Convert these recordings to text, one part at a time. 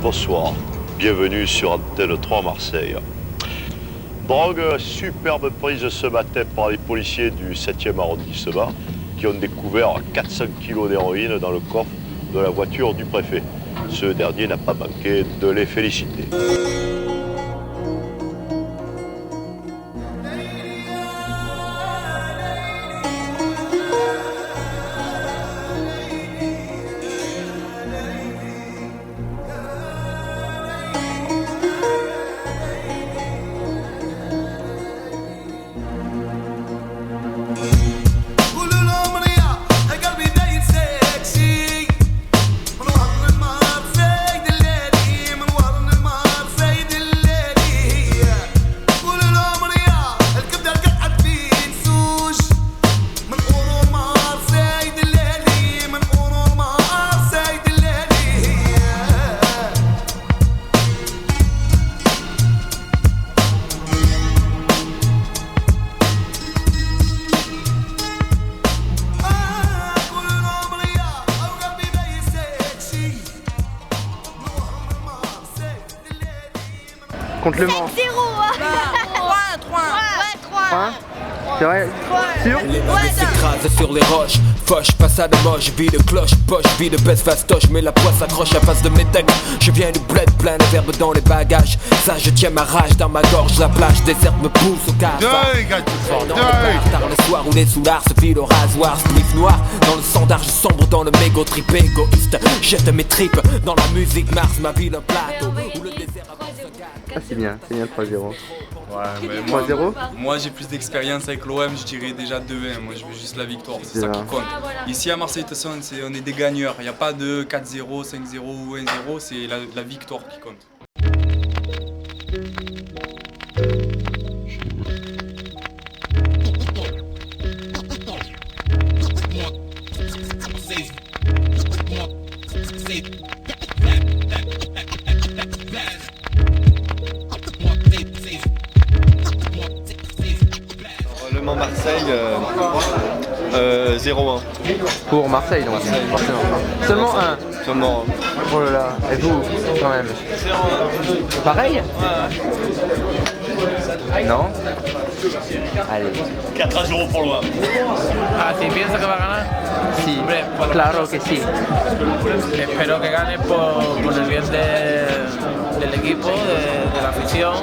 Bonsoir, bienvenue sur Antenne 3 Marseille. Drogue, superbe prise ce matin par les policiers du 7e arrondissement qui ont découvert 400 kg d'héroïne dans le coffre de la voiture du préfet. Ce dernier n'a pas manqué de les féliciter. Contre Le Mans. 0 3 C'est vrai? Sûr? Les navets s'écrasent sur les roches. Foche, passade moche, vie de cloche, poche, vie de baisse fastoche. Mais la poisse s'accroche à face de mes textes. Je viens du bled, plein de verbes dans les bagages. Ça, je tiens ma rage dans ma gorge. La plage déserte me pousse au cafard. Fort dans le bar, tard le soir où les soulards se filent au rasoir. Spliff noir dans le sandage sombre, dans le mégot trip égoïste. Jette mes tripes dans la musique, Mars, ma ville, un plateau. Où le désert avance un gars. Ah, c'est bien 3-0. Ouais, mais 3-0? moi j'ai plus d'expérience avec l'OM, je dirais déjà 2-1. Moi je veux juste la victoire, c'est ça qui compte. Ici à Marseille, de toute façon, on est des gagneurs. Il n'y a pas de 4-0, 5-0 ou 1-0, c'est la victoire qui compte. Le Mans-Marseille 0-1. Pour Marseille, donc. Marseille. Forcément. Seulement un. Seulement. Oh là là. Et vous, quand même? Pareil? Non? Allez. 4-0 pour loin. Ah, si pienso que va a ganar, Si. hombre, Claro que sí. espero que gane por el bien del equipo, de la afición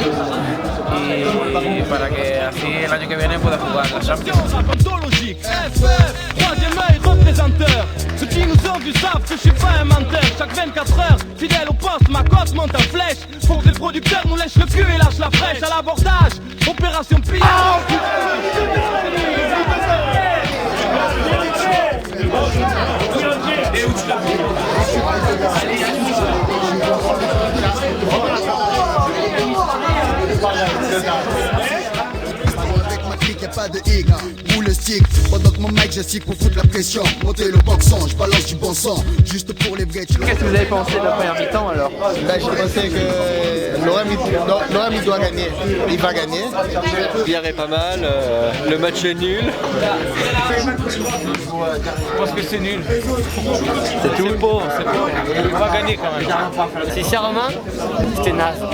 y para que así el año que viene pueda jugar la Champions. FF, troisième œil représenteur. Ceux qui nous ont vu savent que je suis pas un menteur. Chaque 24 heures, fidèle au poste, ma cote monte en flèche. Pour que les producteurs nous lèchent le cul et lâchent la fraîche. À l'abordage, opération pillage. Y'a pas de hic, ou le stick. Pendant que mon mec j'assique pour foutre la pression. Monter le boxon, je balance du bon sang. Juste pour les vrais. Qu'est-ce que vous avez pensé de la première mi-temps alors? Là, j'ai pensé que l'OM il doit gagner. Il va gagner. Hier est pas mal. Le match est nul. Je pense que c'est nul. C'est tout? C'est pauvre. On va gagner quand même. Sincèrement, c'était naze.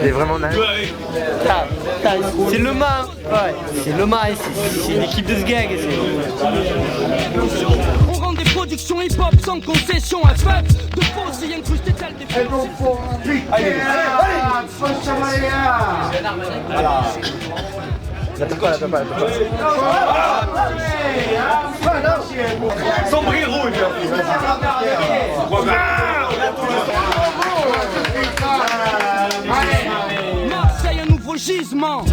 C'est vraiment naze. C'est Le Mans. Ouais, c'est Le Mans, c'est une équipe de ce gag. On rend des productions hip-hop sans concession. FF, de fausses filles incrustées telles des La pas. Sombri rouge. Marseille, un nouveau gisement.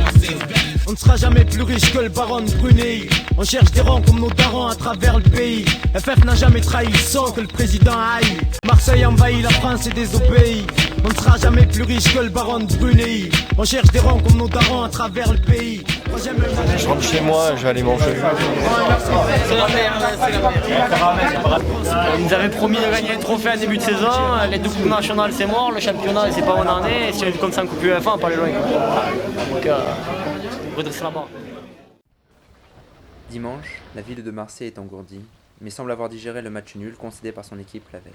On ne sera jamais plus riche que le baron de Brunei. On cherche des rangs comme nos darons à travers le pays. FF n'a jamais trahi le sang que le président haï. Marseille envahit la France et désobéit. On ne sera jamais plus riche que le baron de Brunei. On cherche des rangs comme nos darons à travers le pays. Je rentre chez moi, je vais aller manger. C'est la merde, c'est la merde. Ils nous avaient promis de gagner un trophée en début de saison. Les deux coupes nationales, c'est mort. Le championnat, c'est pas où on en est. Et si on est comme ça en coupe UEFA, on peut aller loin. Donc, redresser la barre. Dimanche, la ville de Marseille est engourdie, mais semble avoir digéré le match nul concédé par son équipe la veille.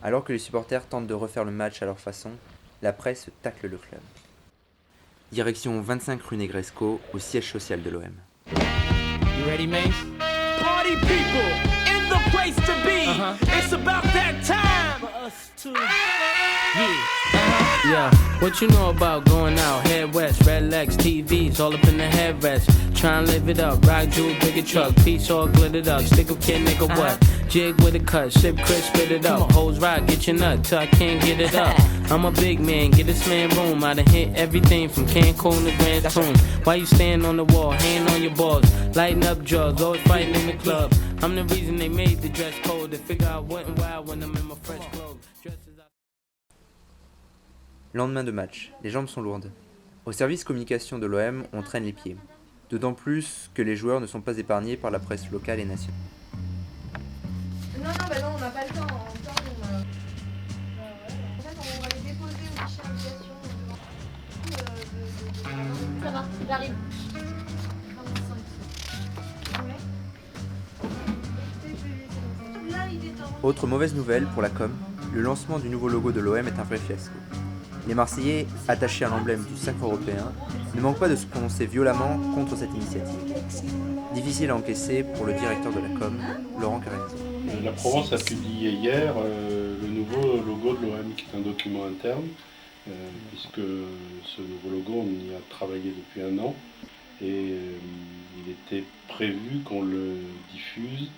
Alors que les supporters tentent de refaire le match à leur façon, la presse tacle le club. Direction 25 rue Negresco, au siège social de l'OM. You ready, Mace? Party people in the place to be. It's about that time for us to. Yeah, what you know about going out, head west, red legs, TVs, all up in the headrest. Try and live it up, rock jewel, bigger truck, piece all glittered up, stick up kid, nigga what? Jig with a cut, sip crisp, spit it up, hoes rock, get your nut till I can't get it up. I'm a big man, get this man room, I done hit everything from Cancun to Grand Tune. Why you stand on the wall, hand on your balls, lighting up drugs, always fighting in the club. I'm the reason they made the dress code, they figure I went wild when I'm in my fresh clothes. Lendemain de match, les jambes sont lourdes. Au service communication de l'OM, on traîne les pieds. D'autant plus que les joueurs ne sont pas épargnés par la presse locale et nationale. Non, on n'a pas le temps. En fait, on va les déposer au guichet invitation. Ça va, j'arrive. Autre mauvaise nouvelle pour la com, le lancement du nouveau logo de l'OM est un vrai fiasco. Les Marseillais, attachés à l'emblème du 5 européen, ne manquent pas de se prononcer violemment contre cette initiative. Difficile à encaisser pour le directeur de la com, Laurent Carenzi. La Provence a publié hier le nouveau logo de l'OM, qui est un document interne, puisque ce nouveau logo, on y a travaillé depuis 1 an, et il était prévu qu'on le diffuse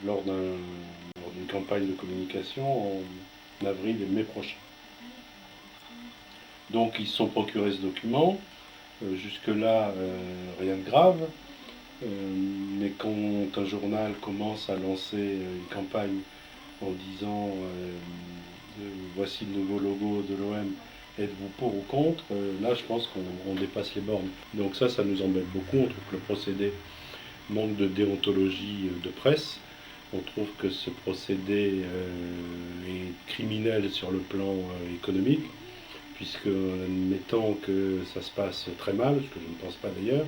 lors d'une campagne de communication en avril et mai prochain. Donc ils se sont procurés ce document, jusque-là rien de grave, mais quand un journal commence à lancer une campagne en disant voici le nouveau logo de l'OM, êtes-vous pour ou contre, là je pense qu'on dépasse les bornes. Donc ça nous embête beaucoup, on trouve que le procédé manque de déontologie de presse, on trouve que ce procédé est criminel sur le plan économique, puisque admettant que ça se passe très mal, ce que je ne pense pas d'ailleurs,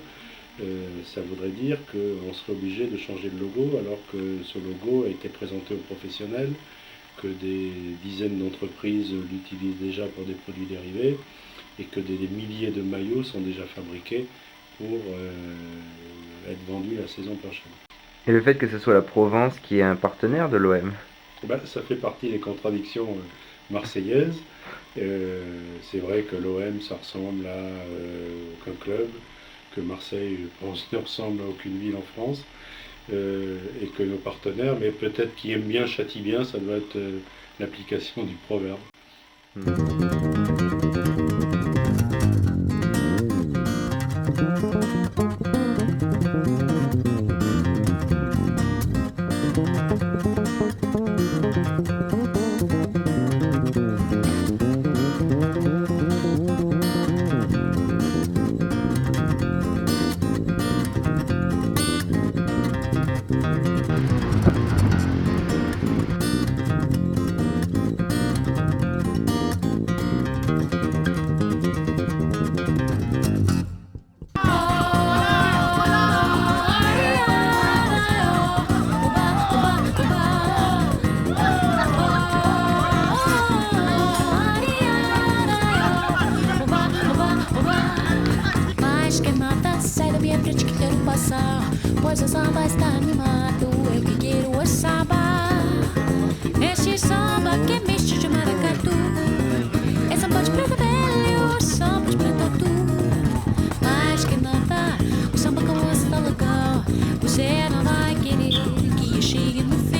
ça voudrait dire qu'on serait obligé de changer de logo alors que ce logo a été présenté aux professionnels, que des dizaines d'entreprises l'utilisent déjà pour des produits dérivés et que des milliers de maillots sont déjà fabriqués pour être vendus la saison prochaine. Et le fait que ce soit la Provence qui est un partenaire de l'OM, ça fait partie des contradictions marseillaises. C'est vrai que l'OM, ça ressemble à aucun club, que Marseille, je pense, ne ressemble à aucune ville en France, et que nos partenaires, mais peut-être qui aiment bien, châtient bien, ça doit être l'application du proverbe. Pois o samba está animado, eu que quero é samba. Este samba que é misto de maracatu, é samba de preta velho, samba de preta tu. Mas que nada, o samba com você tá legal, você não vai querer que eu chegue no final.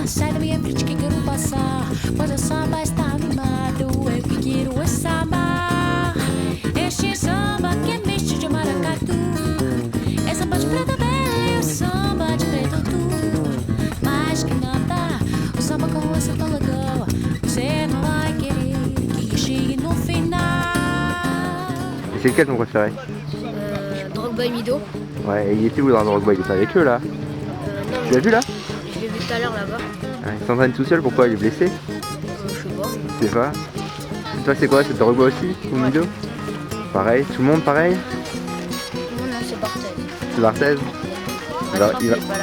Sai da minha frente que quero passar, pois o samba está animado, eu que quero é samba. Este samba que é misto de maracatu, é samba de preta velho, samba de preto tu. Mas que nada, o samba com você tá legal, você não vai querer que chegue no final. C'est lequel ton préféré? Drogba et Mido. Ouais, et il était où dans Drogba? Il était avec eux là? Tu l'as vu là? Je l'ai vu tout à l'heure là-bas. Ouais, il s'entraîne tout seul, pourquoi? Il est blessé? Je sais pas. Je sais pas. Toi c'est quoi? C'est Drogba aussi? Ou Mido? Pareil, tout le monde pareil? Non, c'est Barthez. C'est Barthez? Il va-